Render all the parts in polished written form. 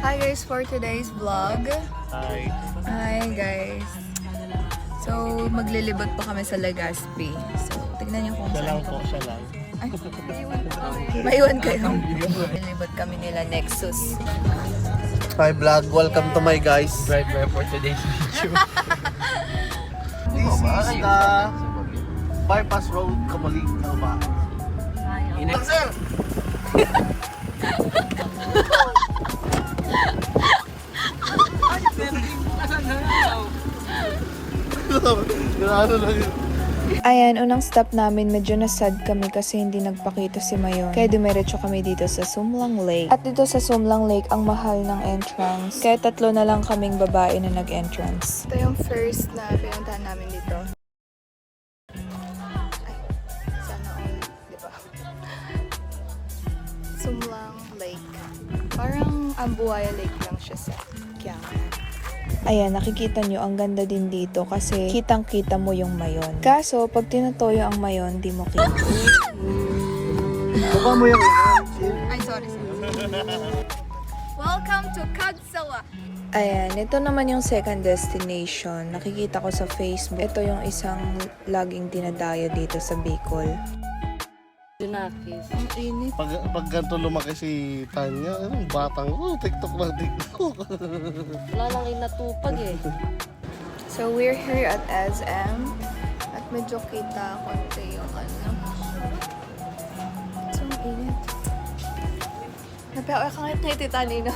Hi guys, for today's vlog. Hi. Hi guys. So, maglilibot po kami sa Legazpi. So, tignan niyo kung Siya lang saan po, siya lang. Ay, maiwan kayo. Maglilibot kami nila Nexus. Hi vlog, welcome to my guys. Driver for today's video. This is the bypass road Kabalig, Kalba. Sir! Ayan, unang stop namin, medyo nasad kami kasi hindi nagpakita si Mayon. Kaya dumiretso kami dito sa Sumlang Lake. At dito sa Sumlang Lake, ang mahal ng entrance. Kaya tatlo na lang kaming babae na nag-entrance. Ito yung first na pinuntahan namin dito. Ay, sana all, diba? Sumlang Lake. Parang Ambuaya Lake lang siya sa Kiangan. Ayan, nakikita nyo, ang ganda din dito kasi kitang-kita mo yung Mayon. Kaso, pag tinutoyo ang Mayon, di mo kita. Baba mo yung Ay, sorry. Welcome to Kagsawa! Ayan, ito naman yung second destination. Nakikita ko sa Facebook. Ito yung isang laging dinadayo dito sa Bicol. Junakis. Ang init. Pag ganito lumaki si Tanya, anong batang, TikTok lang, TikTok. Wala lang inatupag eh. So, we're here at SM. At medyo kita konti yung ano. So, ang init. Napiawa ka ngayon na ititanino.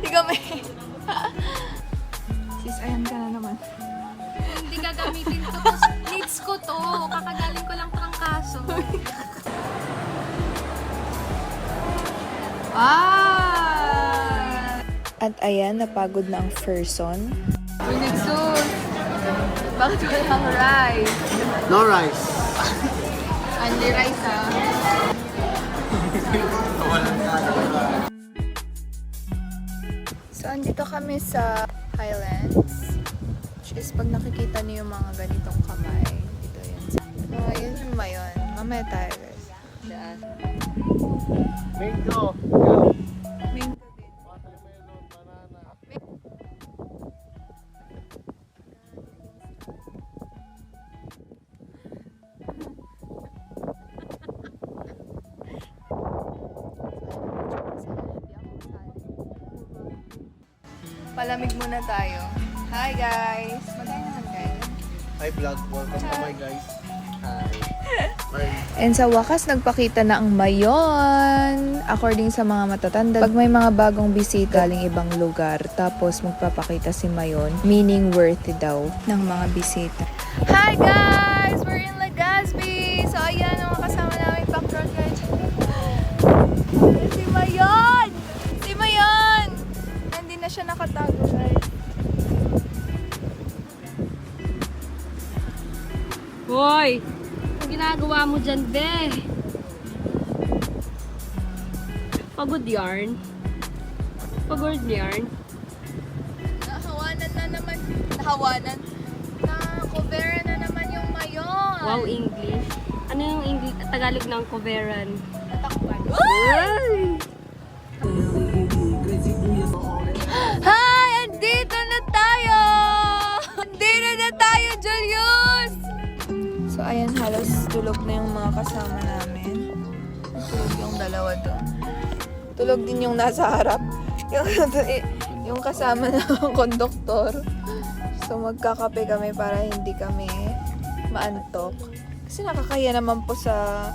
Di kami. Sis, ayan ka na naman. Hindi gagamitin to. Needs ko to. Kakagaling ko lang trangkaso. At ayan, napagod na ang person. Nexus. Bakit walang rice? No rice. Only rice ah. So, andito kami sa Highlands. Which is, pag nakikita niyo yung mga ganitong kamay, dito yun. Oh, yun yung Mayon. Mamaya tayo, guys. Daan. Mango. Mango din. Watermelon, banana. Palamig muna tayo. Hi, guys! Magkano naman kayo? Hi vlog, welcome to my guys. Hi. And sa wakas, nagpakita na ang Mayon. According sa mga matatanda, pag may mga bagong bisita galing ibang lugar, tapos magpapakita si Mayon, meaning worthy daw ng mga bisita. Hi guys! We're in Legazpi! So ayan ang mga kasama namin background guys. Si Mayon! Si Mayon! Hindi na siya nakatago guys. Hoy! Ang ginagawa mo dyan, be? Pagod yarn? Pagod yarn? Nahawanan na naman. Nahawanan? Na-covera na naman yung Mayon. Wow, English. Ano yung English? Tagalog ng coveran? Natakpan. Ay! Hi! Andito na tayo! Andito na tayo, Julius! So, ayan, halos tulog na yung mga kasama namin. Tulog yung dalawa doon. Tulog din yung nasa harap. Yung kasama ng konduktor. So, magkakape kami para hindi kami maantok. Kasi nakakaya naman po sa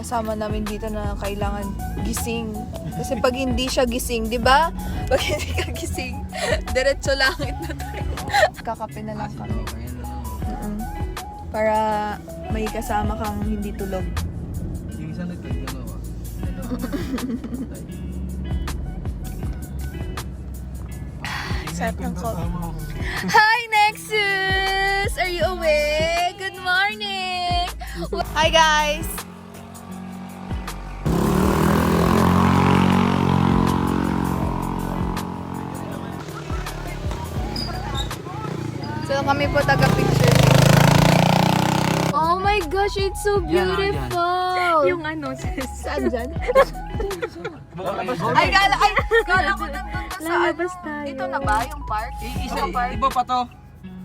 kasama namin dito na kailangan gising. Kasi pag hindi siya gising, di ba? Pag hindi ka gising, diretso langit na tayo. Kakape na lang kami. Para may kasama kang hindi tulog. Yung isa nagtagdalawa. Sarap ng coffee. Hi, Nexus! Are you awake? Good morning! Hi, guys! So, kami po taga-picture. Oh my gosh, it's so beautiful! Yung ano, sis. Saan dyan? Kala ko nandun ka sa Lalabas tayo. Ito na ba yung park? Iba pa to.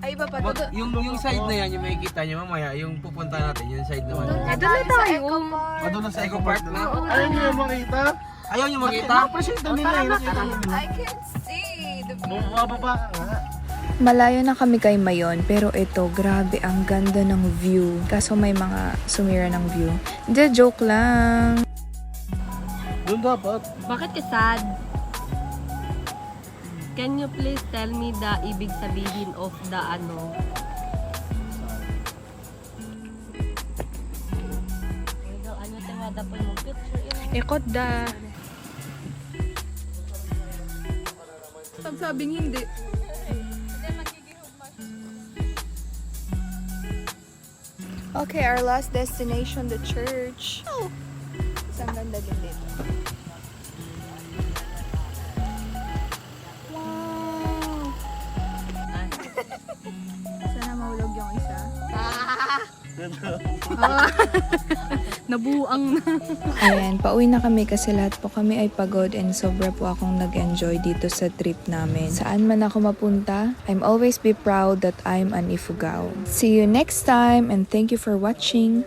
Ay, iba pa to. Yung side na yan, yung makikita nyo mamaya, yung pupunta natin, yung side naman. Ito na tayo. Ano na Sa Eco Park na? Ayaw niyo yung makita? Ayaw nyo makita? Napresenta nila eh. Nakita nila. I can see the view. Bumababa ka nga. Malayo na kami kay Mayon, pero ito, grabe, ang ganda ng view. Kaso may mga sumira ng view. Hindi, joke lang. Doon dapat. Bakit ka sad? Can you please tell me the ibig sabihin of the ano? Ano tawada po mo picture? Ikot da. Pag sabing hindi. Okay, our last destination, the church. Oh, isang ganda din dito. Wow! Sana mahulog yung isa. Nabuang na. Ayan, pauwi na kami kasi lahat po kami ay pagod and sobra po akong nag-enjoy dito sa trip namin. Saan man ako mapunta, I'm always be proud that I'm an Ifugao. See you next time and thank you for watching.